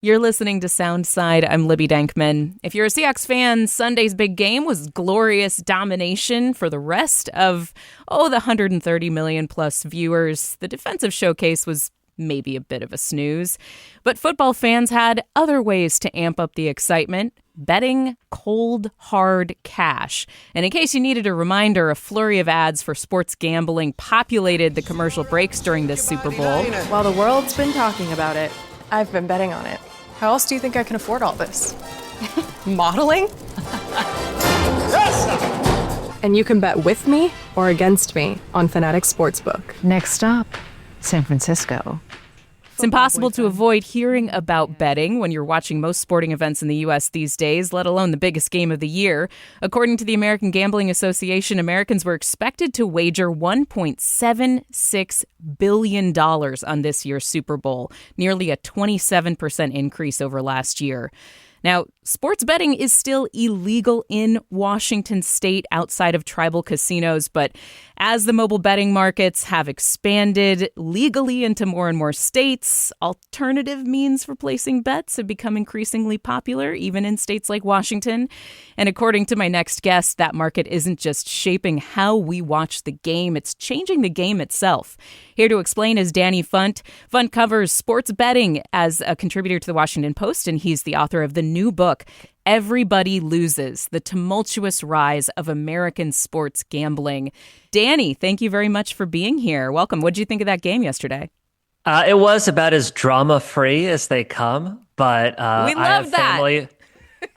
You're listening to Soundside. I'm Libby Dankman. If you're a Seahawks fan, Sunday's big game was glorious domination for the rest of, the 130 million plus viewers. The defensive showcase was maybe a bit of a snooze. But football fans had other ways to amp up the excitement. Betting cold, hard cash. And in case you needed a reminder, a flurry of ads for sports gambling populated the commercial breaks during this Super Bowl. While the world's been talking about it, I've been betting on it. How else do you think I can afford all this? Modeling? And you can bet with me or against me on Fanatic Sportsbook. Next stop, San Francisco. It's impossible to avoid hearing about betting when you're watching most sporting events in the U.S. these days, let alone the biggest game of the year. According to the American Gambling Association, Americans were expected to wager $1.76 billion on this year's Super Bowl, nearly a 27% increase over last year. Now, sports betting is still illegal in Washington state outside of tribal casinos, but as the mobile betting markets have expanded legally into more and more states, alternative means for placing bets have become increasingly popular, even in states like Washington. And according to my next guest, that market isn't just shaping how we watch the game, it's changing the game itself. Here to explain is Danny Funt. Funt covers sports betting as a contributor to the Washington Post, and he's the author of the new book, Everybody Loses, The Tumultuous Rise of American Sports Gambling. Danny, thank you very much for being here. Welcome. What did you think of that game yesterday? It was about as drama-free as they come, but we love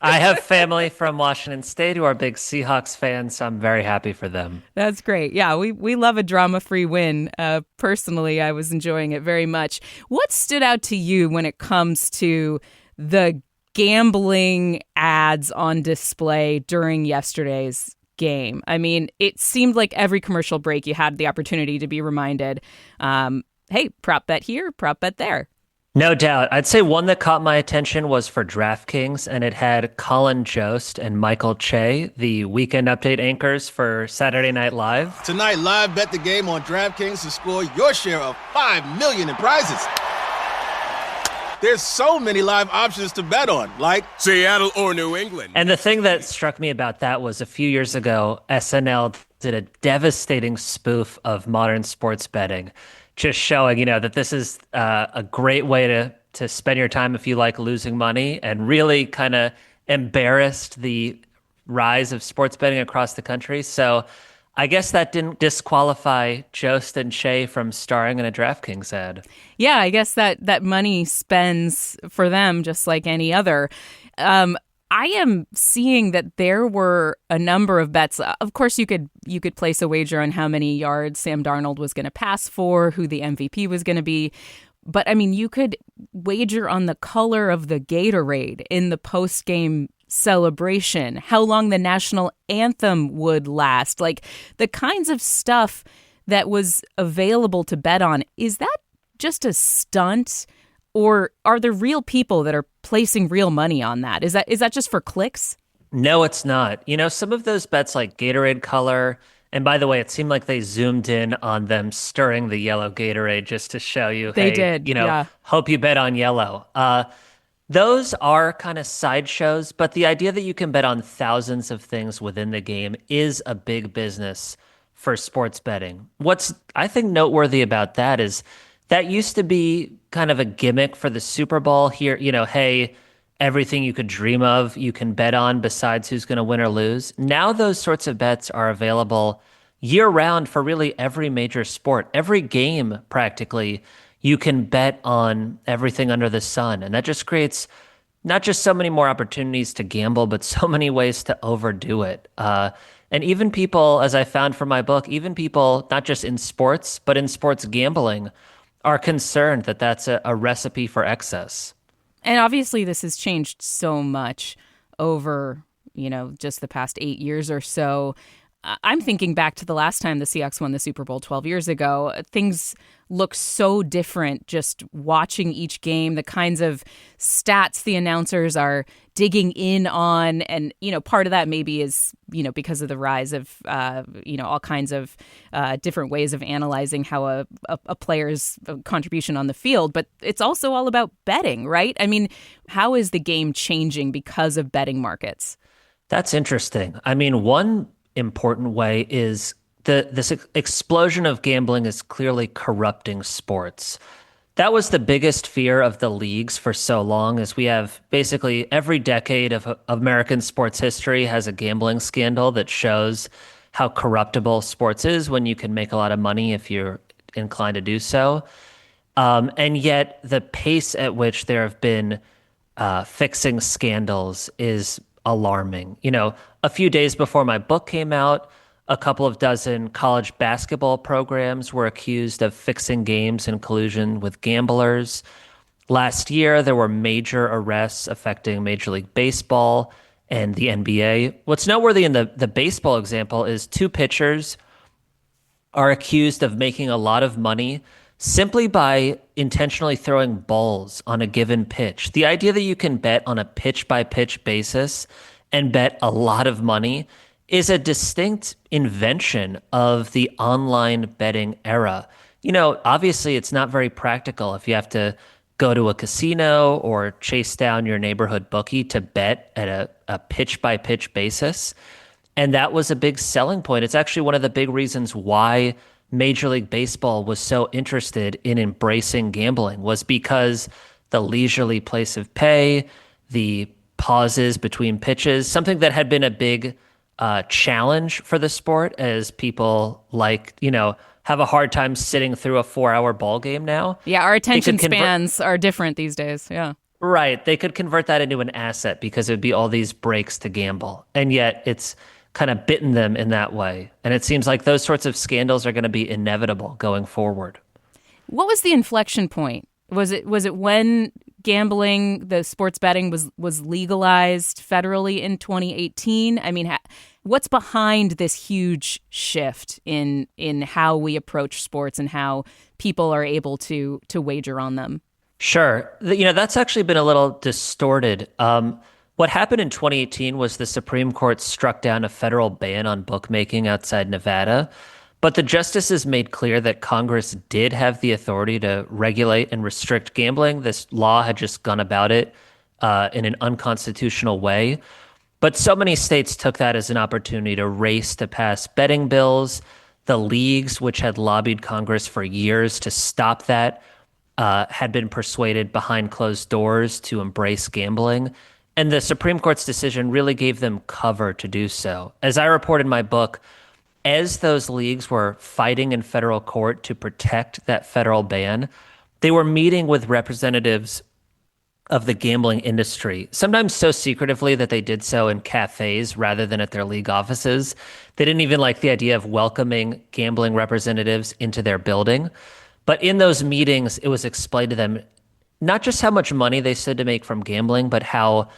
I have family from Washington State who are big Seahawks fans, so I'm very happy for them. That's great. Yeah, we love a drama-free win. Personally, I was enjoying it very much. What stood out to you when it comes to the gambling ads on display during yesterday's game? I mean, it seemed like every commercial break you had the opportunity to be reminded, hey, prop bet here, prop bet there. No doubt. I'd say one that caught my attention was for DraftKings, and it had Colin Jost and Michael Che, the weekend update anchors for Saturday Night Live. Tonight, live bet the game on DraftKings to score your share of $5 million in prizes. There's so many live options to bet on, like Seattle or New England. And the thing that struck me about that was a few years ago, SNL did a devastating spoof of modern sports betting, just showing, that this is a great way to spend your time if you like losing money, and really kind of embarrassed the rise of sports betting across the country. So I guess that didn't disqualify Jost and Che from starring in a DraftKings ad. Yeah, I guess that money spends for them just like any other. I am seeing that there were a number of bets. Of course, you could place a wager on how many yards Sam Darnold was going to pass for, who the MVP was going to be. But, I mean, you could wager on the color of the Gatorade in the post-game celebration, how long the national anthem would last, like the kinds of stuff that was available to bet on. Is that just a stunt, or are there real people that are placing real money on that? Is that just for clicks? No, it's not. Some of those bets like Gatorade color, and by the way, it seemed like they zoomed in on them stirring the yellow Gatorade just to show you, they hey, did. Yeah. Hope you bet on yellow. Those are kind of sideshows, but the idea that you can bet on thousands of things within the game is a big business for sports betting. What's, I think, noteworthy about that is that used to be kind of a gimmick for the Super Bowl here. Hey, everything you could dream of, you can bet on besides who's going to win or lose. Now those sorts of bets are available year-round for really every major sport. Every game, practically, you can bet on everything under the sun. And that just creates not just so many more opportunities to gamble, but so many ways to overdo it. And even people, as I found from my book, even people not just in sports, but in sports gambling, are concerned that that's a recipe for excess. And obviously this has changed so much over, just the past 8 years or so. I'm thinking back to the last time the Seahawks won the Super Bowl 12 years ago. Things look so different just watching each game, the kinds of stats the announcers are digging in on. And, part of that maybe is, because of the rise of, all kinds of different ways of analyzing how a player's contribution on the field. But it's also all about betting, right? I mean, how is the game changing because of betting markets? That's interesting. I mean, one important way is this explosion of gambling is clearly corrupting sports. That was the biggest fear of the leagues for so long, as we have basically every decade of American sports history has a gambling scandal that shows how corruptible sports is when you can make a lot of money if you're inclined to do so. And yet the pace at which there have been fixing scandals is alarming. A few days before my book came out, a couple of dozen college basketball programs were accused of fixing games in collusion with gamblers. Last year, there were major arrests affecting Major League Baseball and the NBA. What's noteworthy in the baseball example is two pitchers are accused of making a lot of money simply by intentionally throwing balls on a given pitch. The idea that you can bet on a pitch-by-pitch basis and bet a lot of money is a distinct invention of the online betting era. Obviously, it's not very practical if you have to go to a casino or chase down your neighborhood bookie to bet at a pitch-by-pitch basis. And that was a big selling point. It's actually one of the big reasons why Major League Baseball was so interested in embracing gambling, was because the leisurely pace of pay, the pauses between pitches, something that had been a big challenge for the sport, as people have a hard time sitting through a 4-hour ball game now. Yeah, our attention spans are different these days. Yeah. Right. They could convert that into an asset because it would be all these breaks to gamble. And yet it's kind of bitten them in that way. And it seems like those sorts of scandals are going to be inevitable going forward. What was the inflection point? Was it when gambling, the sports betting was legalized federally in 2018? I mean, what's behind this huge shift in how we approach sports and how people are able to wager on them? Sure. That's actually been a little distorted. What happened in 2018 was the Supreme Court struck down a federal ban on bookmaking outside Nevada, but the justices made clear that Congress did have the authority to regulate and restrict gambling. This law had just gone about it in an unconstitutional way. But so many states took that as an opportunity to race to pass betting bills. The leagues, which had lobbied Congress for years to stop that, had been persuaded behind closed doors to embrace gambling. And the Supreme Court's decision really gave them cover to do so. As I report in my book, as those leagues were fighting in federal court to protect that federal ban, they were meeting with representatives of the gambling industry, sometimes so secretively that they did so in cafes rather than at their league offices. They didn't even like the idea of welcoming gambling representatives into their building. But in those meetings, it was explained to them not just how much money they stood to make from gambling, but how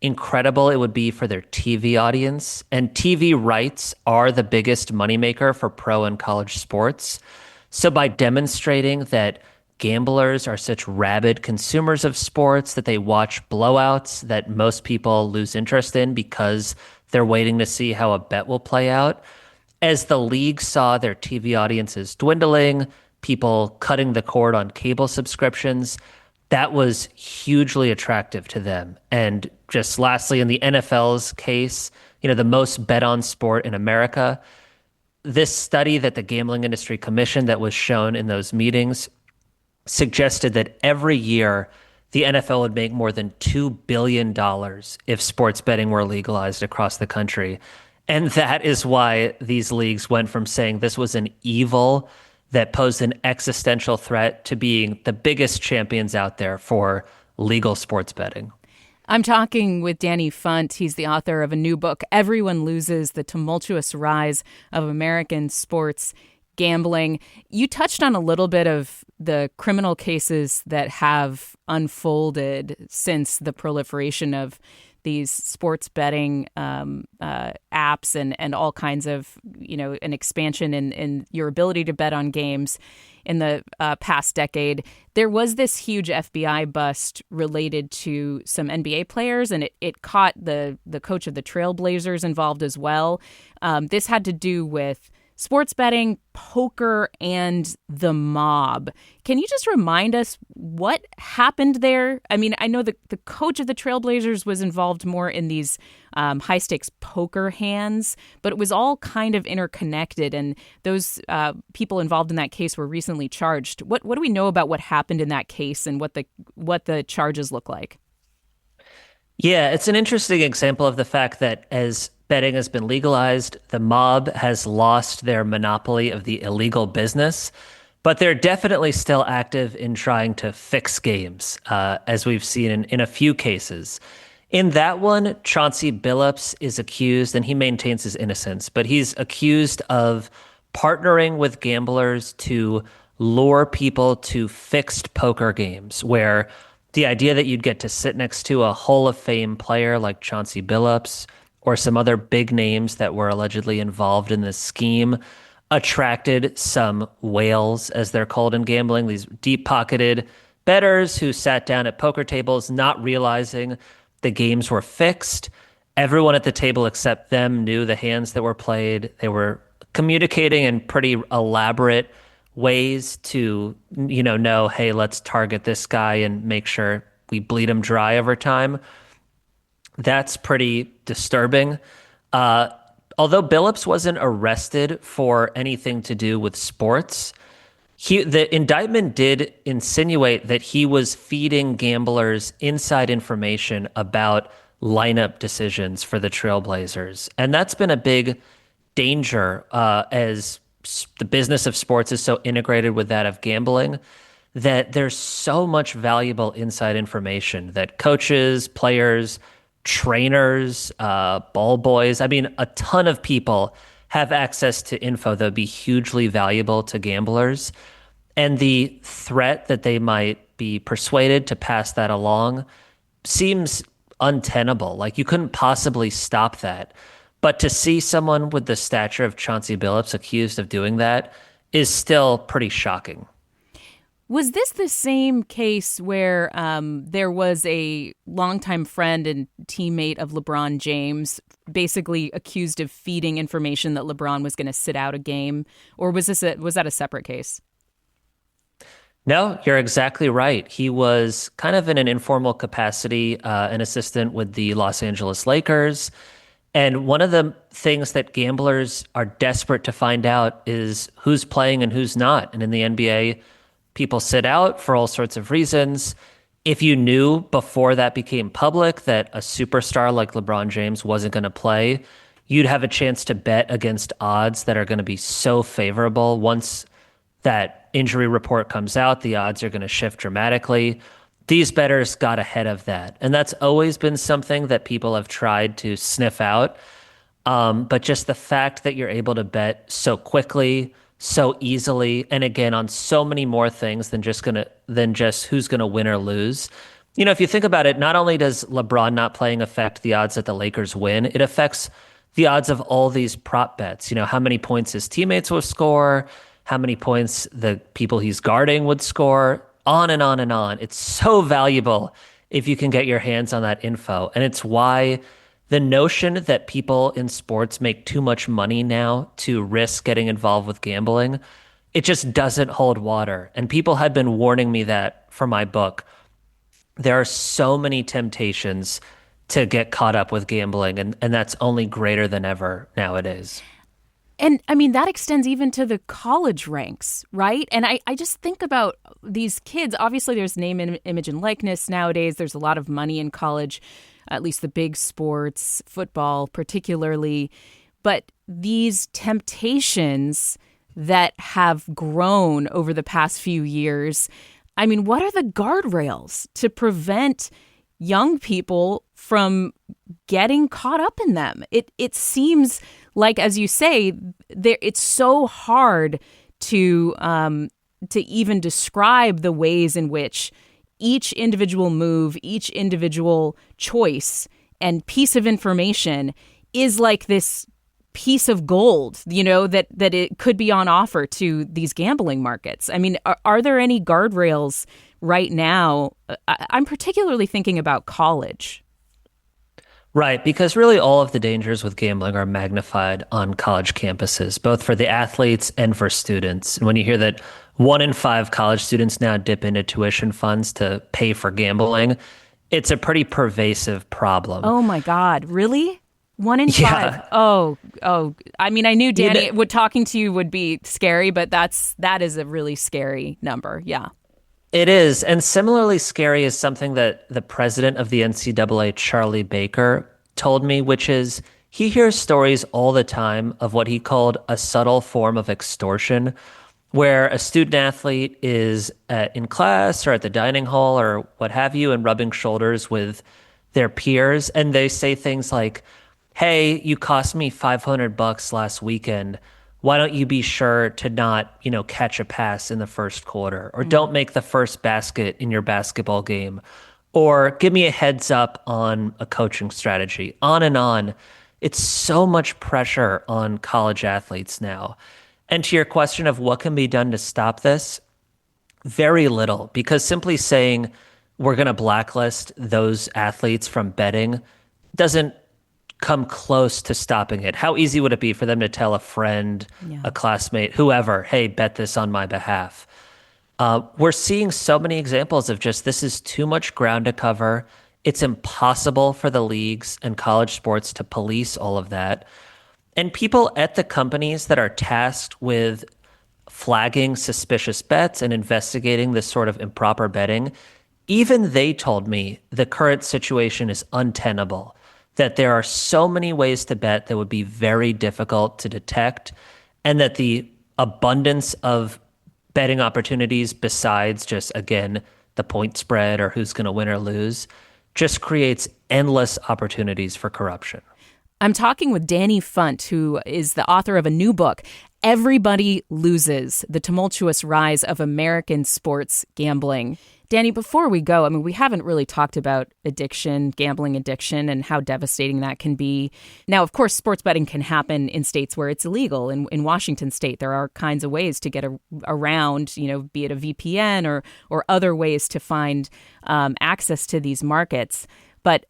incredible it would be for their TV audience. And TV rights are the biggest moneymaker for pro and college sports. So by demonstrating that gamblers are such rabid consumers of sports, that they watch blowouts that most people lose interest in because they're waiting to see how a bet will play out, as the league saw their TV audiences dwindling, people cutting the cord on cable subscriptions, that was hugely attractive to them. And just lastly, in the NFL's case, the most bet on sport in America, this study that the gambling industry commissioned that was shown in those meetings suggested that every year the NFL would make more than $2 billion if sports betting were legalized across the country. And that is why these leagues went from saying this was an evil that posed an existential threat to being the biggest champions out there for legal sports betting. I'm talking with Danny Funt. He's the author of a new book, Everyone Loses: The Tumultuous Rise of American Sports Gambling. You touched on a little bit of the criminal cases that have unfolded since the proliferation of these sports betting apps and all kinds of, an expansion in your ability to bet on games in the past decade, there was this huge FBI bust related to some NBA players, and it caught the coach of the Trailblazers involved as well. This had to do with sports betting, poker, and the mob. Can you just remind us what happened there? I mean, I know the coach of the Trailblazers was involved more in these high-stakes poker hands, but it was all kind of interconnected, and those people involved in that case were recently charged. What do we know about what happened in that case and what the charges look like? Yeah, it's an interesting example of the fact that as betting has been legalized, the mob has lost their monopoly of the illegal business, but they're definitely still active in trying to fix games, as we've seen in a few cases. In that one, Chauncey Billups is accused, and he maintains his innocence, but he's accused of partnering with gamblers to lure people to fixed poker games, where the idea that you'd get to sit next to a Hall of Fame player like Chauncey Billups or some other big names that were allegedly involved in this scheme attracted some whales, as they're called in gambling, these deep-pocketed bettors who sat down at poker tables not realizing the games were fixed. Everyone at the table except them knew the hands that were played. They were communicating in pretty elaborate ways to, know, hey, let's target this guy and make sure we bleed him dry over time. That's pretty disturbing. Although Billups wasn't arrested for anything to do with sports, the indictment did insinuate that he was feeding gamblers inside information about lineup decisions for the Trailblazers. And that's been a big danger as the business of sports is so integrated with that of gambling, that there's so much valuable inside information that coaches, players, trainers, ball boys, I mean, a ton of people have access to info that would be hugely valuable to gamblers. And the threat that they might be persuaded to pass that along seems untenable. Like, you couldn't possibly stop that. But to see someone with the stature of Chauncey Billups accused of doing that is still pretty shocking. Was this the same case where there was a longtime friend and teammate of LeBron James basically accused of feeding information that LeBron was going to sit out a game? Or was that a separate case? No, you're exactly right. He was kind of in an informal capacity, an assistant with the Los Angeles Lakers. And one of the things that gamblers are desperate to find out is who's playing and who's not. And in the NBA, people sit out for all sorts of reasons. If you knew before that became public that a superstar like LeBron James wasn't going to play, you'd have a chance to bet against odds that are going to be so favorable. Once that injury report comes out, the odds are going to shift dramatically. These bettors got ahead of that. And that's always been something that people have tried to sniff out. But just the fact that you're able to bet so quickly, so easily, and again, on so many more things than just who's going to win or lose. If you think about it, not only does LeBron not playing affect the odds that the Lakers win, it affects the odds of all these prop bets. How many points his teammates will score, how many points the people he's guarding would score, on and on and on. It's so valuable if you can get your hands on that info. And it's why the notion that people in sports make too much money now to risk getting involved with gambling, it just doesn't hold water. And people had been warning me that for my book. There are so many temptations to get caught up with gambling, and that's only greater than ever nowadays. And I mean, that extends even to the college ranks, right? And I just think about these kids. Obviously, there's name, image, and likeness nowadays. There's a lot of money in college, at least the big sports, football particularly. But these temptations that have grown over the past few years, I mean, what are the guardrails to prevent young people from getting caught up in them? It seems like, as you say, it's so hard to even describe the ways in which each individual move, each individual choice and piece of information is like this piece of gold, that it could be on offer to these gambling markets. I mean, are there any guardrails right now? I'm particularly thinking about college. Right, because really all of the dangers with gambling are magnified on college campuses, both for the athletes and for students. And when you hear that 1 in 5 college students now dip into tuition funds to pay for gambling, it's a pretty pervasive problem. Oh my God, really? 1 in 5. Oh. I mean, I knew Danny, talking to you would be scary, but that is a really scary number. Yeah. It is. And similarly scary is something that the president of the NCAA, Charlie Baker, told me, which is he hears stories all the time of what he called a subtle form of extortion, where a student athlete is in class or at the dining hall or what have you and rubbing shoulders with their peers. And they say things like, hey, you cost me $500 last weekend. Why don't you be sure to not, catch a pass in the first quarter, or don't make the first basket in your basketball game, or give me a heads up on a coaching strategy, on and on. It's so much pressure on college athletes now. And to your question of what can be done to stop this, very little, because simply saying we're going to blacklist those athletes from betting doesn't come close to stopping it. How easy would it be for them to tell a friend, a classmate, whoever, hey, bet this on my behalf? We're seeing so many examples of just this is too much ground to cover. It's impossible for the leagues and college sports to police all of that. And people at the companies that are tasked with flagging suspicious bets and investigating this sort of improper betting, even they told me the current situation is untenable, that there are so many ways to bet that would be very difficult to detect, and that the abundance of betting opportunities besides just, again, the point spread or who's going to win or lose, just creates endless opportunities for corruption. I'm talking with Danny Funt, who is the author of a new book, Everybody Loses: The Tumultuous Rise of American Sports Gambling. Danny, before we go, I mean, we haven't really talked about addiction, gambling addiction, and how devastating that can be. Now, of course, sports betting can happen in states where it's illegal. In Washington state, there are kinds of ways to get around, be it a VPN or other ways to find access to these markets. But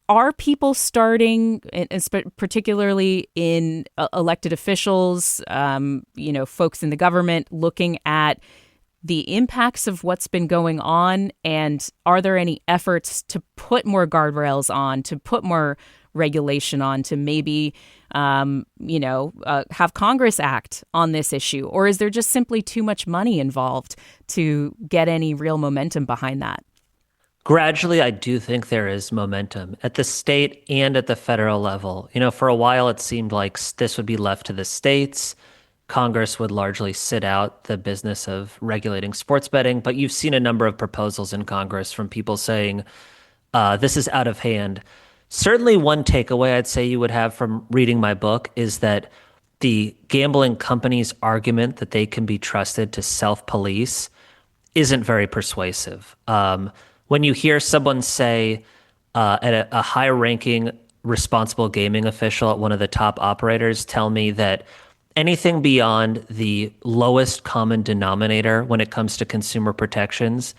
are people starting, particularly in elected officials, folks in the government, looking at the impacts of what's been going on? And are there any efforts to put more guardrails on, to put more regulation on, to maybe, have Congress act on this issue? Or is there just simply too much money involved to get any real momentum behind that? Gradually, I do think there is momentum at the state and at the federal level. For a while, it seemed like this would be left to the states. Congress would largely sit out the business of regulating sports betting. But you've seen a number of proposals in Congress from people saying this is out of hand. Certainly one takeaway I'd say you would have from reading my book is that the gambling companies' argument that they can be trusted to self-police isn't very persuasive. When you hear someone say at a high-ranking responsible gaming official at one of the top operators tell me that anything beyond the lowest common denominator when it comes to consumer protections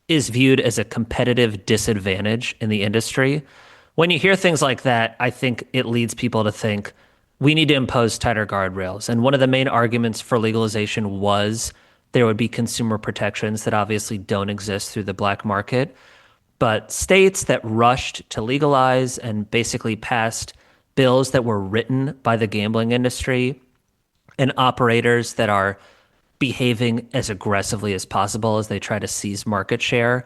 is viewed as a competitive disadvantage in the industry. When you hear things like that, I think it leads people to think we need to impose tighter guardrails. And one of the main arguments for legalization was there would be consumer protections that obviously don't exist through the black market. But states that rushed to legalize and basically passed bills that were written by the gambling industry and operators that are behaving as aggressively as possible as they try to seize market share,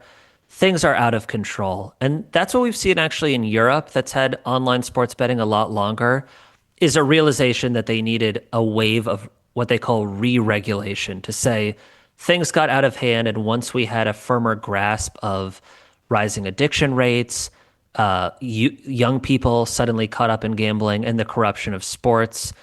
things are out of control. And that's what we've seen actually in Europe, that's had online sports betting a lot longer, is a realization that they needed a wave of what they call re-regulation to say things got out of hand. And once we had a firmer grasp of rising addiction rates, young people suddenly caught up in gambling and the corruption of sports,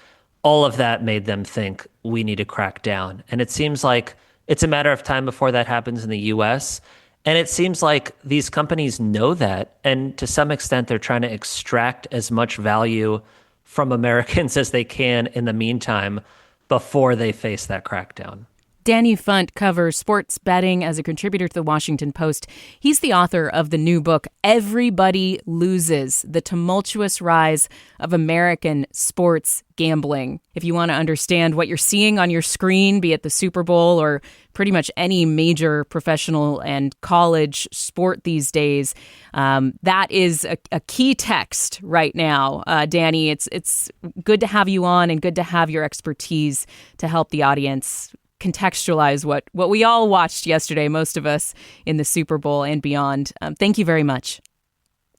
all of that made them think we need to crack down. And it seems like it's a matter of time before that happens in the US. And it seems like these companies know that. And to some extent, they're trying to extract as much value from Americans as they can in the meantime before they face that crackdown. Danny Funt covers sports betting as a contributor to the Washington Post. He's the author of the new book, Everybody Loses: The Tumultuous Rise of American Sports Gambling. If you want to understand what you're seeing on your screen, be it the Super Bowl or pretty much any major professional and college sport these days, that is a key text right now. Danny, it's good to have you on and good to have your expertise to help the audience contextualize what we all watched yesterday, most of us in the Super Bowl and beyond. Thank you very much.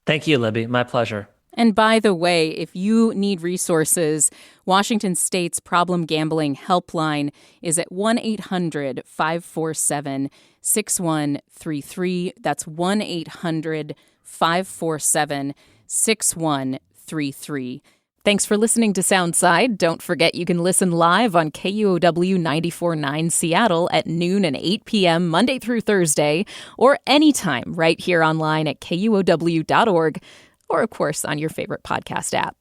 Thank you, Libby. My pleasure. And by the way, if you need resources, Washington State's Problem Gambling Helpline is at 1-800-547-6133. That's 1-800-547-6133. Thanks for listening to Soundside. Don't forget you can listen live on KUOW 94.9 Seattle at noon and 8 p.m. Monday through Thursday, or anytime right here online at KUOW.org, or of course on your favorite podcast app.